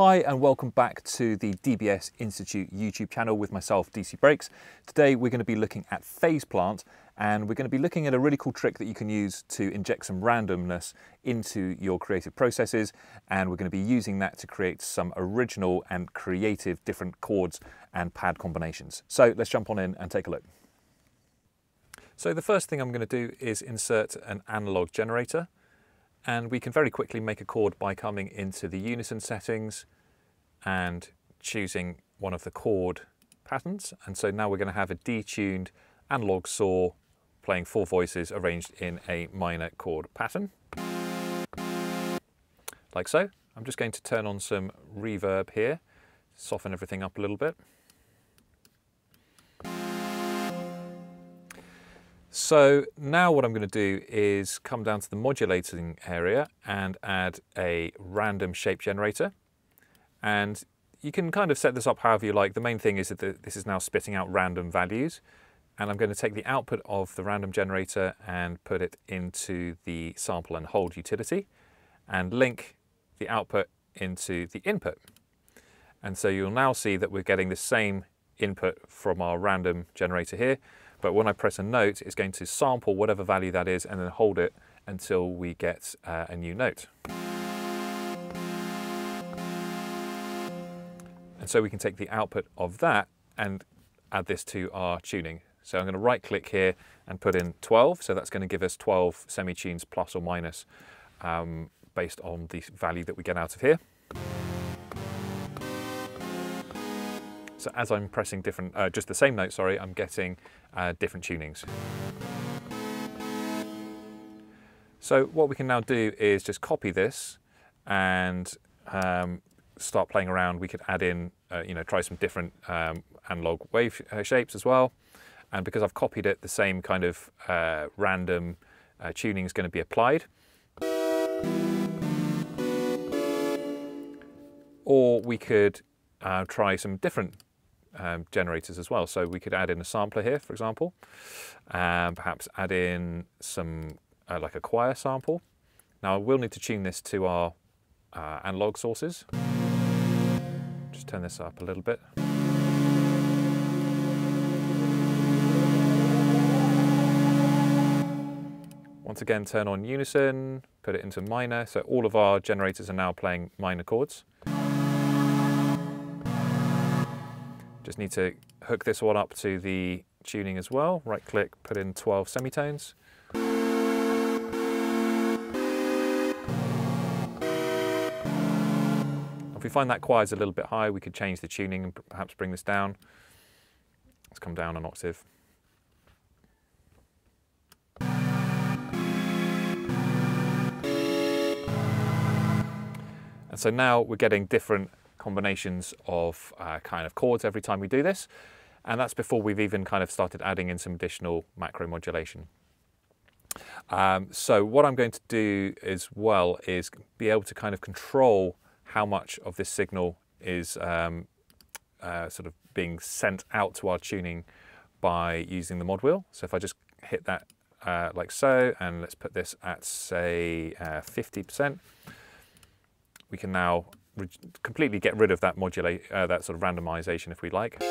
Hi and welcome back to the DBS Institute YouTube channel with myself, DC Brakes. Today we're going to be looking at phase plant, and we're going to be looking at a really cool trick that you can use to inject some randomness into your creative processes, and we're going to be using that to create some original and creative different chords and pad combinations. So let's jump on in and take a look. So the first thing I'm going to do is insert an analog generator. And we can very quickly make a chord by coming into the unison settings and choosing one of the chord patterns. And so now we're going to have a detuned analog saw playing 4 voices arranged in a minor chord pattern. Like so. I'm just going to turn on some reverb here, soften everything up a little bit. So now what I'm going to do is come down to the modulating area and add a random shape generator. And you can kind of set this up however you like. The main thing is that this is now spitting out random values. And I'm going to take the output of the random generator and put it into the sample and hold utility and link the output into the input. And so you'll now see that we're getting the same input from our random generator here. But when I press a note, it's going to sample whatever value that is and then hold it until we get a new note. And so we can take the output of that and add this to our tuning. So I'm going to right click here and put in 12. So that's going to give us 12 semi-tunes plus or minus based on the value that we get out of here. So as I'm pressing different, just the same note, sorry, I'm getting different tunings. So what we can now do is just copy this and start playing around. We could add in, try some different analog wave shapes as well. And because I've copied it, the same kind of random tuning is going to be applied. Or we could try some different generators as well. So we could add in a sampler here, for example, and perhaps add in some like a choir sample. Now I will need to tune this to our analog sources. Just turn this up a little bit. Once again, turn on unison, put it into minor. So all of our generators are now playing minor chords. Just need to hook this one up to the tuning as well. Right click, put in 12 semitones. If we find that choir is a little bit high, we could change the tuning and perhaps bring this down. Let's come down an octave. And so now we're getting different combinations of kind of chords every time we do this, and that's before we've even kind of started adding in some additional macro modulation. So what I'm going to do as well is be able to kind of control how much of this signal is sort of being sent out to our tuning by using the mod wheel. So if I just hit that like so, and let's put this at say 50%, we can now completely get rid of that that sort of randomization if we like.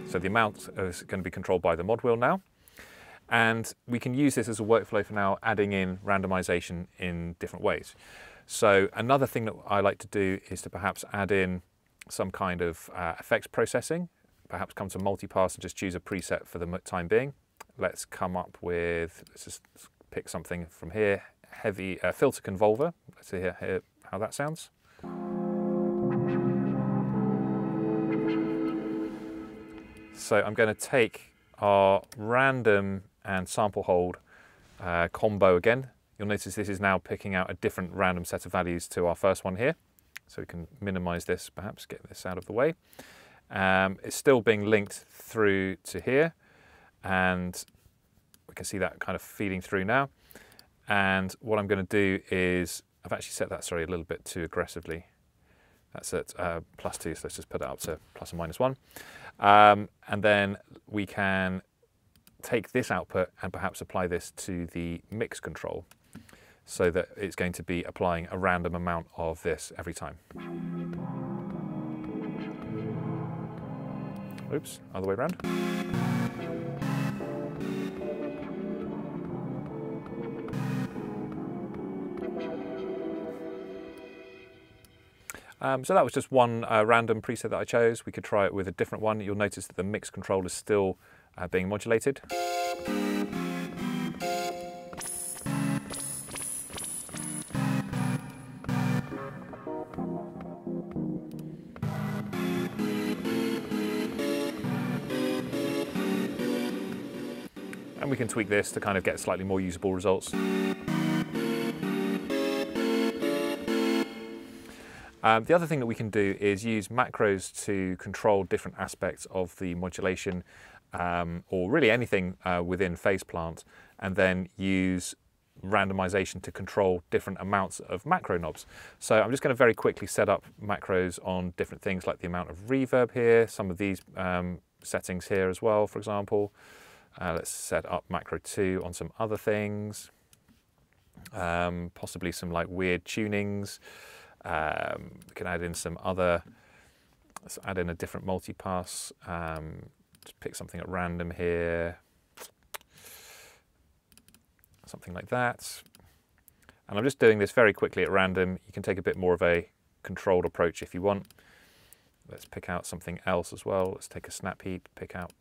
So the amount is going to be controlled by the mod wheel now. And we can use this as a workflow for now, adding in randomization in different ways. So another thing that I like to do is to perhaps add in some kind of effects processing, perhaps come to multipass and just choose a preset for the time being. Let's come up with, let's just pick something from here. Heavy filter convolver. Let's see here how that sounds. So I'm going to take our random and sample hold combo again. You'll notice this is now picking out a different random set of values to our first one here. So we can minimize this, perhaps get this out of the way. It's still being linked through to here, and we can see that kind of feeding through now. And what I'm going to do is, I've actually set that, sorry, a little bit too aggressively. That's at +2, so let's just put it up to ± 1. And then we can take this output and perhaps apply this to the mix control. so that it's going to be applying a random amount of this every time. Oops, other way around. So that was just one random preset that I chose. We could try it with a different one. You'll notice that the mix control is still being modulated. And we can tweak this to kind of get slightly more usable results. The other thing that we can do is use macros to control different aspects of the modulation, or really anything within Phase Plant, and then use randomization to control different amounts of macro knobs. So I'm just going to very quickly set up macros on different things, like the amount of reverb here, some of these settings here as well, for example. Let's set up macro 2 on some other things, possibly some like weird tunings. We can add in some other, let's add in a different multipass, just pick something at random here, something like that. And I'm just doing this very quickly at random. You can take a bit more of a controlled approach if you want. Let's pick out something else as well. Let's take a snap heat, pick out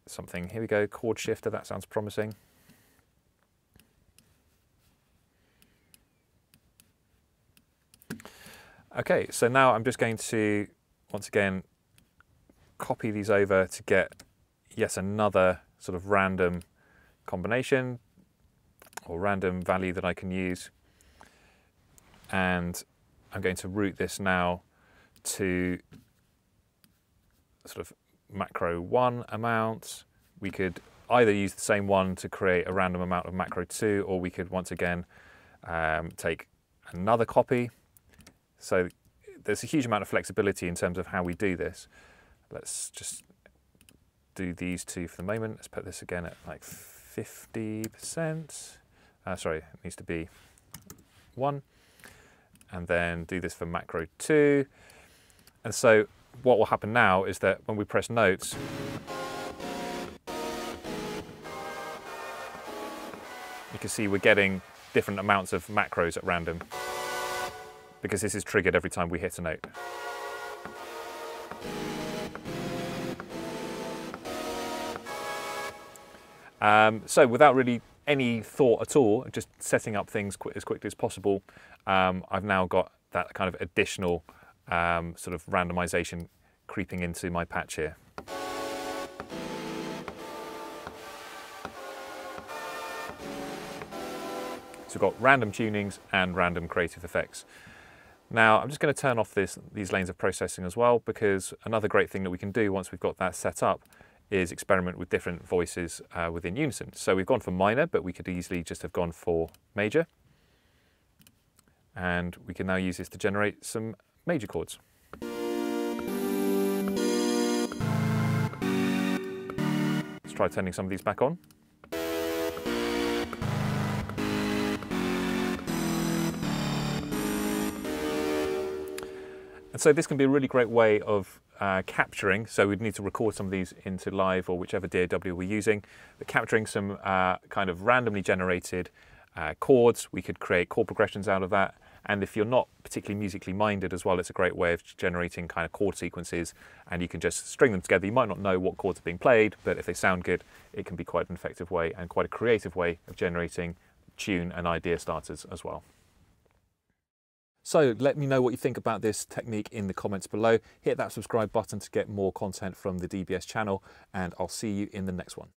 something, here we go, chord shifter, that sounds promising. Okay, so now I'm just going to, once again, copy these over to get yet another sort of random combination or random value that I can use. And I'm going to route this now to sort of macro 1 amount. We could either use the same one to create a random amount of macro 2, or we could once again take another copy. So there's a huge amount of flexibility in terms of how we do this. Let's just do these two for the moment. Let's put this again at like 50%. Sorry, it needs to be 1. And then do this for macro 2. And so what will happen now is that when we press notes, you can see we're getting different amounts of macros at random, because this is triggered every time we hit a note. So without really any thought at all, just setting up things as quickly as possible, I've now got that kind of additional sort of randomization creeping into my patch here. So we've got random tunings and random creative effects. Now I'm just going to turn off these lanes of processing as well, because another great thing that we can do once we've got that set up is experiment with different voices within unison. So we've gone for minor, but we could easily just have gone for major. And we can now use this to generate some major chords. Let's try turning some of these back on. And so this can be a really great way of capturing, so we'd need to record some of these into live or whichever DAW we're using, but capturing some kind of randomly generated chords. We could create chord progressions out of that. And if you're not particularly musically minded as well, it's a great way of generating kind of chord sequences, and you can just string them together. You might not know what chords are being played, but if they sound good, it can be quite an effective way and quite a creative way of generating tune and idea starters as well. So let me know what you think about this technique in the comments below. Hit that subscribe button to get more content from the DBS channel, and I'll see you in the next one.